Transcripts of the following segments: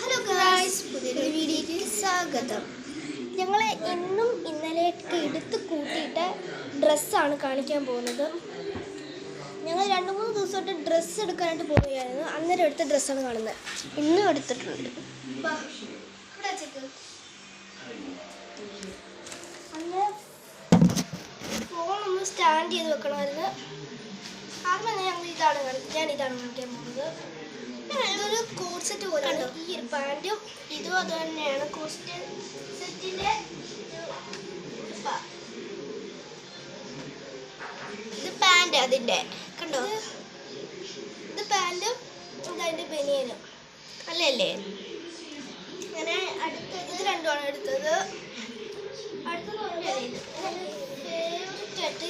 Hello guys, പുതിയൊരു വീഡിയോയ്ക്ക് സ്വാഗതം. ഞങ്ങൾ ഇന്നും ഇന്നലെയൊക്കെ എടുത്ത് കൂട്ടിയിട്ട് ഡ്രസ്സാണ് കാണിക്കാൻ പോകുന്നത്. ഞങ്ങൾ 2-3 ദിവസമായിട്ട് ഡ്രസ്സ് എടുക്കാനായിട്ട് പോവുകയായിരുന്നു. അന്നേരം എടുത്ത ഡ്രസ്സാണ് കാണുന്നത്. ഇന്നും എടുത്തിട്ടുണ്ട്. അന്ന് ഫോണൊന്ന് സ്റ്റാൻഡ് ചെയ്ത് വെക്കണമായിരുന്നു. കാരണം ഞാൻ ഇതാണ് കാണിക്കാൻ പോകുന്നത്. ഇതൊരു കോട്ട് സെറ്റ് പോലെയാണ്. ഈ ഒരു പാൻറ്റും ഇതും അത് തന്നെയാണ്. കോട്ട് സെറ്റിൻ്റെ ഇത് പാൻറ്, അതിൻ്റെ കണ്ടോ, ഇത് പാൻറ്റും ഇതതിൻ്റെ ബനിയനും അല്ലേ. അങ്ങനെ ഇത് രണ്ടുമാണ് എടുത്തത്. അടുത്തത് ഫേവറേറ്റ്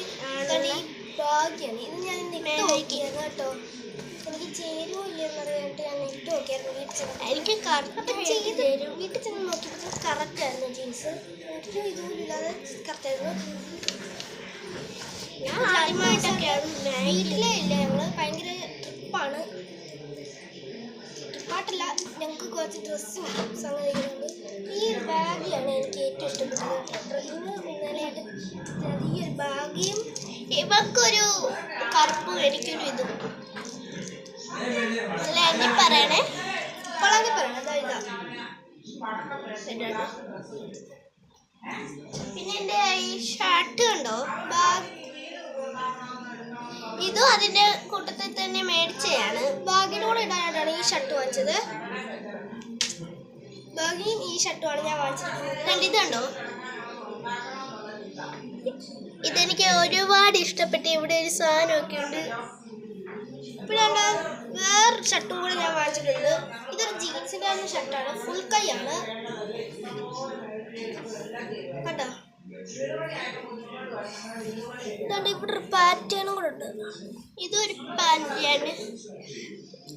ഈ ഭാഗ്യമാണ്. ഇത് ഞാൻ ഇട്ട് നോക്കിയായിരുന്നു കേട്ടോ. എനിക്ക് ചേരുവോ ഇല്ലെന്നറിയാനായിട്ട് ഞാൻ ഇട്ട് നോക്കിയായിരുന്നു. എനിക്ക് വീട്ടിൽ ചെന്ന് നോക്കിയപ്പോൾ കറക്റ്റായിരുന്നു ജീൻസ്. ഒരു ഇതുപോലും ഇല്ലാതെ കറക്റ്റായിരുന്നു. ഞാൻ ആദ്യമായിട്ടൊക്കെയാണ് വീട്ടിലേ ഇല്ല. ഞങ്ങൾ ഭയങ്കര ട്രിപ്പാണ്. ട്രിപ്പായിട്ടല്ല, ഞങ്ങൾക്ക് കുറച്ച് ഡ്രസ്സും സംഗതികളുണ്ട്. ഈ ഒരു ബാഗിയാണ് എനിക്ക് ഏറ്റവും ഇഷ്ടപ്പെട്ടത്. ഇന്ന് ഇന്നലെയായിട്ട് ഈ ഒരു ബാഗിയും ഇവക്കൊരു കറുപ്പും എനിക്കൊരു ഇതും അല്ല പറയണേ. ഇപ്പോഴാണ് പറയണേ. പിന്നെ എൻ്റെ ഈ ഷർട്ട് കണ്ടോ, ഇതും അതിൻ്റെ കൂട്ടത്തിൽ തന്നെ മേടിച്ചതാണ്. ബാഗിൻ്റെ കൂടെ ഇടാനായിട്ടാണ് ഈ ഷർട്ട് വാങ്ങിച്ചത്. ബാഗിയും ഈ ഷർട്ടുമാണ് ഞാൻ വാങ്ങിച്ചിരിക്കുന്നത്. ഇത് കണ്ടോ, ഇതെനിക്ക് ഒരുപാട് ഇഷ്ടപ്പെട്ടു. ഇവിടെ ഒരു സാധനമൊക്കെ ഉണ്ട്. പിന്നെ വേറൊരു ഷർട്ടും കൂടെ ഞാൻ വാങ്ങിച്ചിട്ടുണ്ട്. ഇതൊരു ജീൻസിൻ്റെ ഷർട്ടാണ്, ഫുൾ കൈയാണ് കണ്ടോ. ഇതുകൊണ്ട് ഇവിടെ ഒരു പാറ്റേണും കൂടെ ഉണ്ട്. ഇതൊരു പാൻറ്റാണ്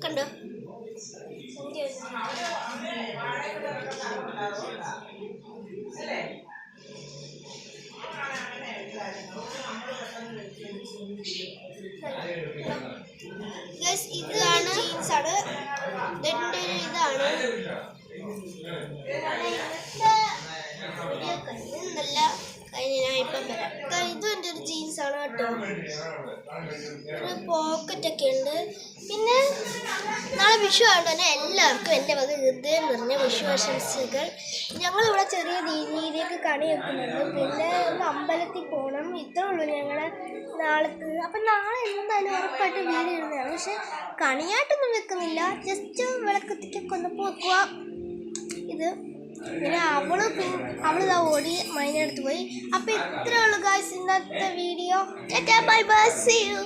കണ്ടോ. ഇതാണ് ജീൻസാണ്. ഇതിൻ്റെ ഇതാണ് നല്ല ഞാൻ ഇപ്പം വരാം. ഇതും എൻ്റെ ഒരു ജീൻസാണ് കേട്ടോ. ഒരു പോക്കറ്റൊക്കെ ഉണ്ട്. പിന്നെ നാളെ വിഷു ആയതുകൊണ്ട് തന്നെ എല്ലാവർക്കും എൻ്റെ വക ഹൃദയം നിറഞ്ഞ വിഷു ആശംസകൾ. ഞങ്ങളിവിടെ ചെറിയ രീതിയൊക്കെ കണി വെക്കുന്നുണ്ട്. പിന്നെ ഒന്ന് അമ്പലത്തിൽ പോകണം. ഇത്രേ ഉള്ളൂ ഞങ്ങളുടെ നാളത്തെ. അപ്പം നാളെ എന്തായാലും ഉറപ്പായിട്ട് വീഡിയോ ഇടുന്നതാണ്. പക്ഷെ കണിയായിട്ടൊന്നും വെക്കുന്നില്ല, ജസ്റ്റ് വിളക്കത്തിക്കൊക്കെ ഒന്ന് വെക്കുക. ഇത് പിന്നെ അവളിതാ ഓടി മൈനടുത്ത് പോയി. അപ്പോൾ ഇത്രേ ഉള്ളൂ ഗായ്സ് ഇന്നത്തെ video. Bye bye, see U.